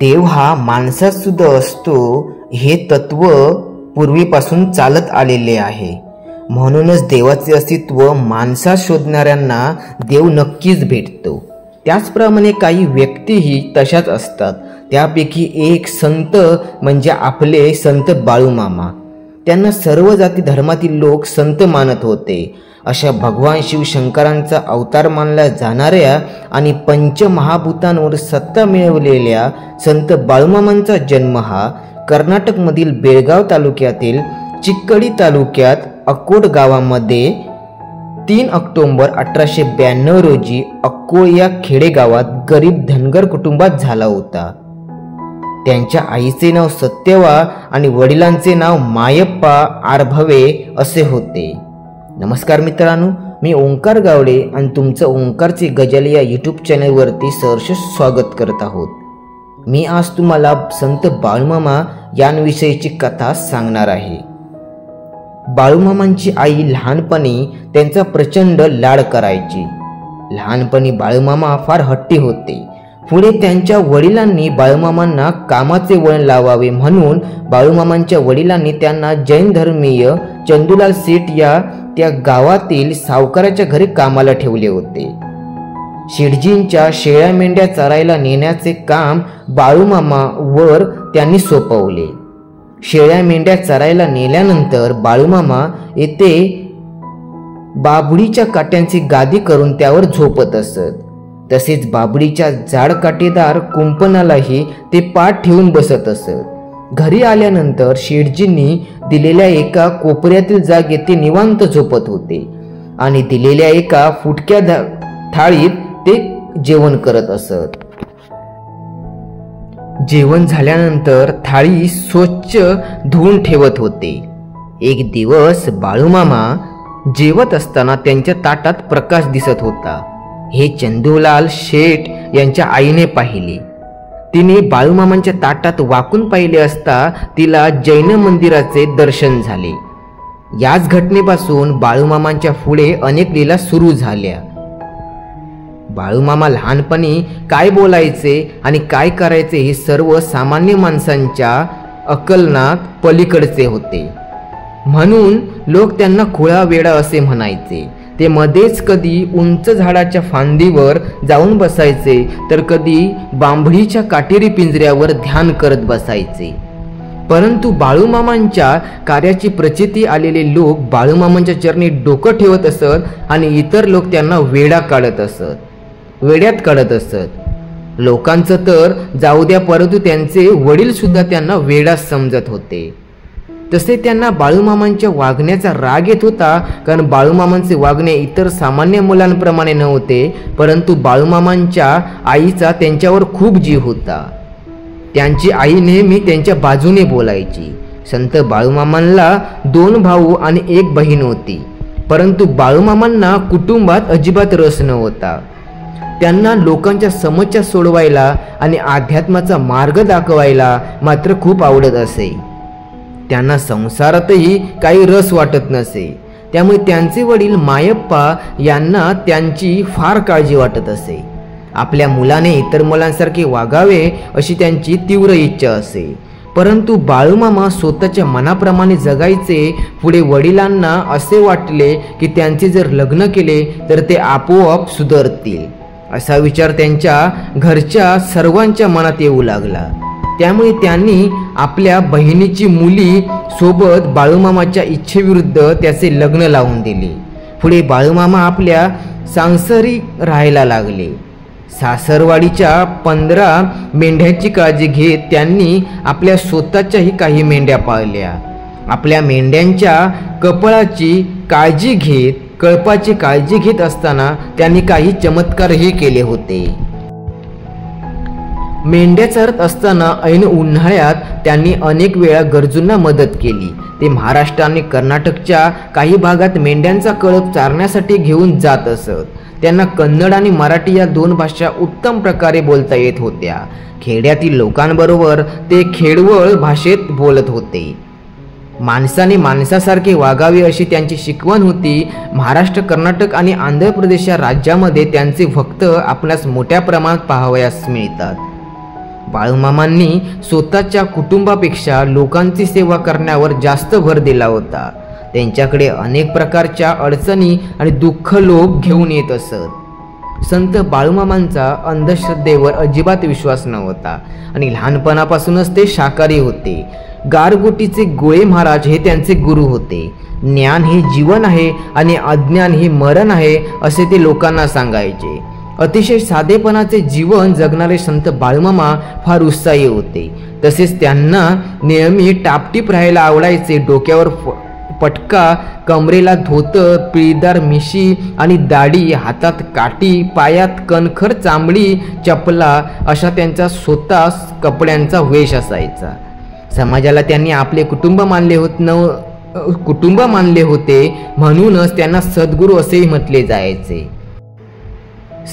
देव हा माणसात सुद्धा असतो हे तत्व पूर्वीपासून चालत आलेले आहे। म्हणूनच देवाचे अस्तित्व माणसात शोधणाऱ्यांना देव नक्कीच भेटतो। त्याचप्रमाणे काही व्यक्तीही तशाच असतात। त्यापैकी एक संत म्हणजे आपले संत बाळूमामा। त्यांना सर्व जाती धर्मातील लोक संत मानत होते। अशा भगवान शिवशंकरांचा अवतार मानल्या जाणाऱ्या आणि पंचमहाभूतांवर सत्ता मिळवलेल्या संत बाळूमामांचा जन्म हा कर्नाटकमधील बेळगाव तालुक्यातील चिक्कडी तालुक्यात अक्कोट गावामध्ये 3 ऑक्टोबर 1892 रोजी अक्कोळ या खेडेगावात गरीब धनगर कुटुंबात झाला होता। त्यांच्या आईचे नाव सत्यवा आणि वडिलांचे नाव मायप्पा आरभवे असे होते। नमस्कार मित्रांनो, मी ओंकार गावडे आणि तुमचं ओंकारचे गजल या यूट्यूब चॅनलवरती सहर्ष स्वागत करत आहोत। मी आज तुम्हाला संत बाळूमामा यांविषयीची कथा सांगणार आहे। बाळूमामांची आई लहानपणी त्यांचा प्रचंड लाड करायची। लहानपणी बाळूमामा फार हट्टी होते। पुढे त्यांच्या वडिलांनी बाळूमामांना कामाचे वळण लावावे म्हणून बाळूमामांच्या वडिलांनी त्यांना जैन धर्मीय चंदूलाल सेठ या त्या गावातील सावकाराच्या घरी कामाला ठेवले होते। शेठजींच्या शेळ्या मेंढ्या चरायला नेण्याचे काम बाळूमामावर त्यांनी सोपवले। शेळ्या मेंढ्या चरायला नेल्यानंतर बाळूमामा येथे बाभळीच्या काट्यांची गादी करून त्यावर झोपत असत। तसेच बाभळीच्या जाड काटेदार कुंपणालाही ते पाठ ठेवून बसत असत। घरी आल्यानंतर शेठजींनी दिलेल्या एका कोपऱ्यातील जागेत ते निवांत झोपत होते आणि दिलेल्या एका फुटक्या थाळीत ते जेवण करत असत। जेवण झाल्यानंतर थाळी स्वच्छ धुवून ठेवत होते। एक दिवस बाळूमामा जेवत असताना त्यांच्या ताटात प्रकाश दिसत होता। हे चंदूलाल शेठ यांच्या आईने पाहिले। तिने बाळूमामांच्या ताटात वाकून पाहिले असता तिला जैन मंदिराचे दर्शन झाले। याच घटनेपासून बाळूमामांच्या पुढे अनेक लीला सुरू झाल्या। बाळूमामा लहानपणी काय बोलायचे आणि काय करायचे हे सर्व सामान्य माणसांच्या अकलनात पलीकडचे होते। म्हणून लोक त्यांना खुळा वेडा असे म्हणायचे। ते मध्येच कधी उंच झाडाच्या फांदीवर जाऊन बसायचे तर कधी बांबळीच्या काटेरी पिंजऱ्यावर ध्यान करत बसायचे। परंतु बाळूमामांच्या कार्याची प्रचिती आलेले लोक बाळूमामांच्या चरणी डोकं ठेवत असत आणि इतर लोक त्यांना वेड्यात काढत असत। लोकांचं तर जाऊ द्या, परंतु त्यांचे वडील सुद्धा त्यांना वेडा समजत होते। तसे त्यांना बाळूमामांच्या वागण्याचा राग येत होता, कारण बाळूमामांचे वागणे इतर सामान्य मुलांप्रमाणे नव्हते, परंतु बाळूमामांच्या आईचा त्यांच्यावर खूप जीव होता। त्यांची आई नेहमी त्यांच्या बाजूने बोलायची। संत बाळूमामांना 2 भाऊ आणि 1 बहीण होती, परंतु बाळूमामांना कुटुंबात अजिबात रस नव्हता। त्यांना लोकांच्या समस्या सोडवायला आणि अध्यात्माचा मार्ग दाखवायला मात्र खूप आवडत असे। त्यांना संसारातही काही रस वाटत नसे। त्यामुळे त्यांचे वडील मायप्पा यांना त्यांची फार काळजी वाटत असे। आपल्या मुलाने इतर मुलांसारखे वागावे अशी त्यांची तीव्र इच्छा असे। परंतु बाळूमामा स्वतःच्या मनाप्रमाणे जगायचे। पुढे वडिलांना असे वाटले की त्यांचे जर लग्न केले तर ते आपोआप सुधारतील, असा विचार त्यांच्या घरच्या सर्वांच्या मनात येऊ लागला। त्यामुळे त्यांनी आपल्या बहिणीची मुली सोबत बाळूमामाच्या इच्छेविरुद्ध त्याचे लग्न लावून दिले। पुढे बाळूमामा आपल्या सांसारी राहायला लागले। सासरवाडीच्या 15 मेंढ्यांची काळजी घेत त्यांनी आपल्या स्वतःच्याही काही मेंढ्या पाळल्या। आपल्या मेंढ्यांच्या कळपाची काळजी घेत असताना त्यांनी काही चमत्कारही केले होते। मेंढ्या चरत असताना ऐन उन्हाळ्यात त्यांनी अनेक वेळा गरजूंना मदत केली। ते महाराष्ट्र आणि कर्नाटकच्या काही भागात मेंढ्यांचा कळप चारण्यासाठी घेऊन जात असत। त्यांना कन्नड आणि मराठी या 2 भाषा उत्तम प्रकारे बोलता येत होत्या। खेड्यातील लोकांबरोबर ते खेडवळ भाषेत बोलत होते। माणसाने माणसासारखे वागावे अशी त्यांची शिकवण होती। महाराष्ट्र, कर्नाटक आणि आंध्र प्रदेश या राज्यामध्ये त्यांचे भक्त आपणास मोठ्या प्रमाणात पाहावयास मिळतात। बाळूमामांनी स्वतःच्या कुटुंबापेक्षा लोकांची सेवा करण्यावर जास्त भर दिला होता. त्यांच्याकडे अनेक प्रकारच्या अडचणी आणि दुःख लोक घेऊन येत असत. संत बाळूमामांचा अंधश्रद्धेवर अजिबात विश्वास नव्हता आणि लहानपणापासूनच ते शाकाहारी होते. गारगोटीचे गोळे महाराज हे त्यांचे गुरु होते. ज्ञान हे जीवन आहे आणि अज्ञान हे मरण आहे असे ते लोकांना सांगायचे. अतिशय साधेपणाचे जीवन जगणारे संत बाळूमामा फार उत्साही होते. तसेच त्यांना नेहमी टापटीप राहायला आवडायचे. डोक्यावर पटका, कमरेला धोतर, पिळीदार मिशी आणि दाढी, हातात काठी, पायात कणखर चांबडी चपला अशा त्यांचा स्वतः कपड्यांचा वेश असायचा. समाजाला त्यांनी आपले कुटुंब मानले होते म्हणूनच त्यांना सद्गुरू असेही म्हटले जायचे.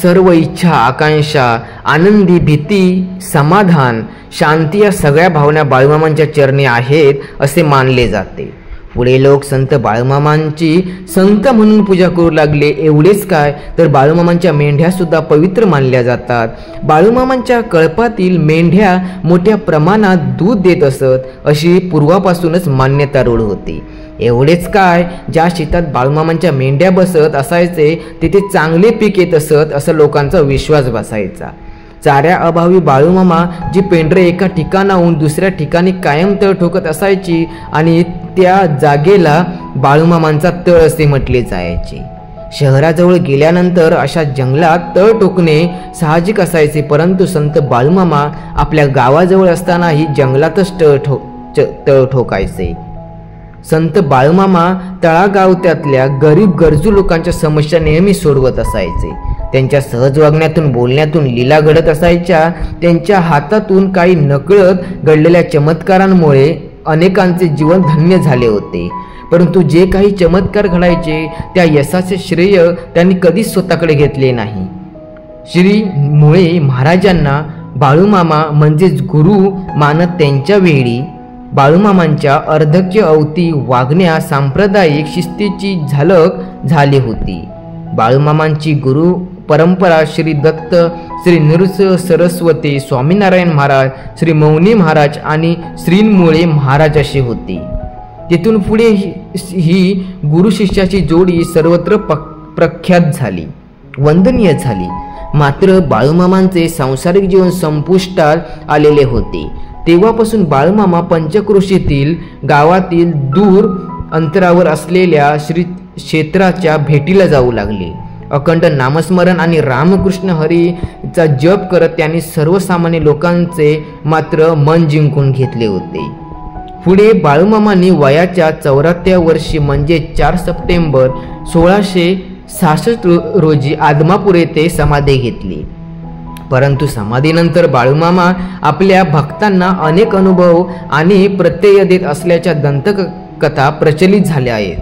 सर्व इच्छा, आकांक्षा, आनंदी, भीती, समाधान, शांती या सगळ्या भावना बाळूमामांच्या चरणी आहेत असे मानले जाते. पुढे लोक संत बाळूमामांची संत म्हणून पूजा करू लागले. एवढेच काय तर बाळूमामांच्या मेंढ्या सुद्धा पवित्र मानल्या जातात. बाळूमामांच्या कळपातील मेंढ्या मोठ्या प्रमाणात दूध देत असत अशी पूर्वापासूनच मान्यता रूढ होती. एवढेच काय, ज्या शेतात बाळूमामांच्या मेंढ्या बसत असायचे तिथे चांगले पीक येत असत असा लोकांचा विश्वास बसायचा. चाऱ्या अभावी बाळूमामा जी पेंढरे एका ठिकाणाहून दुसऱ्या ठिकाणी कायम तळ ठोकत असायची आणि त्या जागेला बाळूमामांचा तळ असे म्हटले जायचे. शहराजवळ गेल्यानंतर अशा जंगलात तळ ठोकणे साहजिक असायचे, परंतु संत बाळूमामा आपल्या गावाजवळ असतानाही जंगलातच तळ ठोकायचे. संत बाळूमामा तळागावत्यातल्या गरीब गरजू लोकांच्या समस्या नेहमी सोडवत असायचे. त्यांच्या सहज वागण्यातून, बोलण्यातून लीला घडत असायच्या. त्यांच्या हातातून काही नकळत घडलेल्या चमत्कारांमुळे अनेकांचे जीवन धन्य झाले होते. परंतु जे काही चमत्कार घडायचे त्या यशाचे श्रेय त्यांनी कधीच स्वतःकडे घेतले नाही. श्री मुळे महाराजांना बाळूमामा म्हणजेच गुरु मानत त्यांच्या वेळी बाळूमामांच्या अर्धक्य अवती वागण्या सांप्रदायिक शिस्तीची झलक झाली होती. बाळूमामांची गुरु परंपरा श्री दत्त, श्री नृसिंह सरस्वती, स्वामीनारायण महाराज, श्री मौनी महाराज आणि श्रीमुळे महाराज अशी होती. तिथून पुढे ही गुरु शिष्याची जोडी सर्वत्र प्रख्यात झाली, वंदनीय झाली. मात्र बाळूमामांचे सांसारिक जीवन संपुष्टात आलेले होते. तेव्हापासून बाळूमामा पंचक्रोशीतील गावातील दूर अंतरावर असलेल्या श्री क्षेत्राच्या भेटीला जाऊ लागले. अखंड नामस्मरण आणि रामकृष्ण हरीचा जप करत त्यांनी सर्वसामान्य लोकांचे मात्र मन जिंकून घेतले होते. पुढे बाळूमामांनी वयाच्या 84व्या वर्षी म्हणजे 4 सप्टेंबर 1666 रोजी आदमापूर येथे समाधी घेतली. परंतु समाधीनंतर बाळूमामा आपल्या भक्तांना अनेक अनुभव आणि प्रत्यय देत असल्याच्या दंतकथा प्रचलित झाल्या आहेत.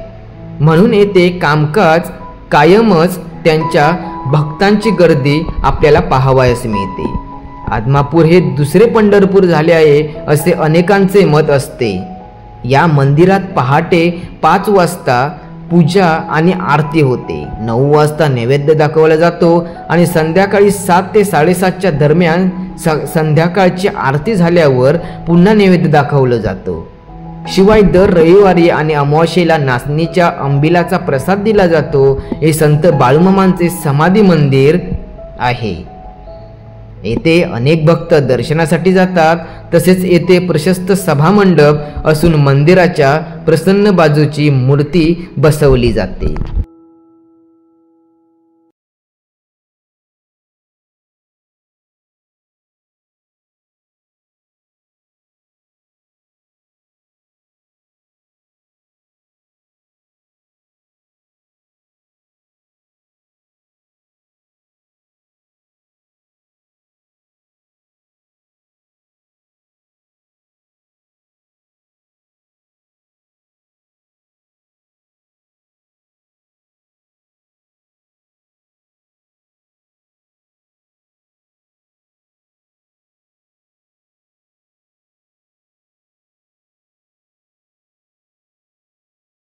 म्हणून येथे कामकाज कायमच त्यांच्या भक्तांची गर्दी आपल्याला पाहावयास मिळते. आदमापूर हे दुसरे पंढरपूर झाले आहे असे अनेकांचे मत असते. या मंदिरात पहाटे 5 वाजता पूजा आणि आरती होते. 9 वाजता नैवेद्य दाखवला जातो आणि संध्याकाळी 7 ते 7:30च्या दरम्यान संध्याकाळची आरती झाल्यावर पुन्हा नैवेद्य दाखवलं जातो. शिवाय दर रविवारी आणि अमावास्येला नाचणीच्या अंबिलाचा प्रसाद दिला जातो. हे संत बाळूमामांचे समाधी मंदिर आहे. येथे अनेक भक्त दर्शनासाठी जातात. तसेच येथे प्रशस्त सभामंडप असून मंदिराच्या प्रसन्न बाजूची मूर्ती बसवली जाते.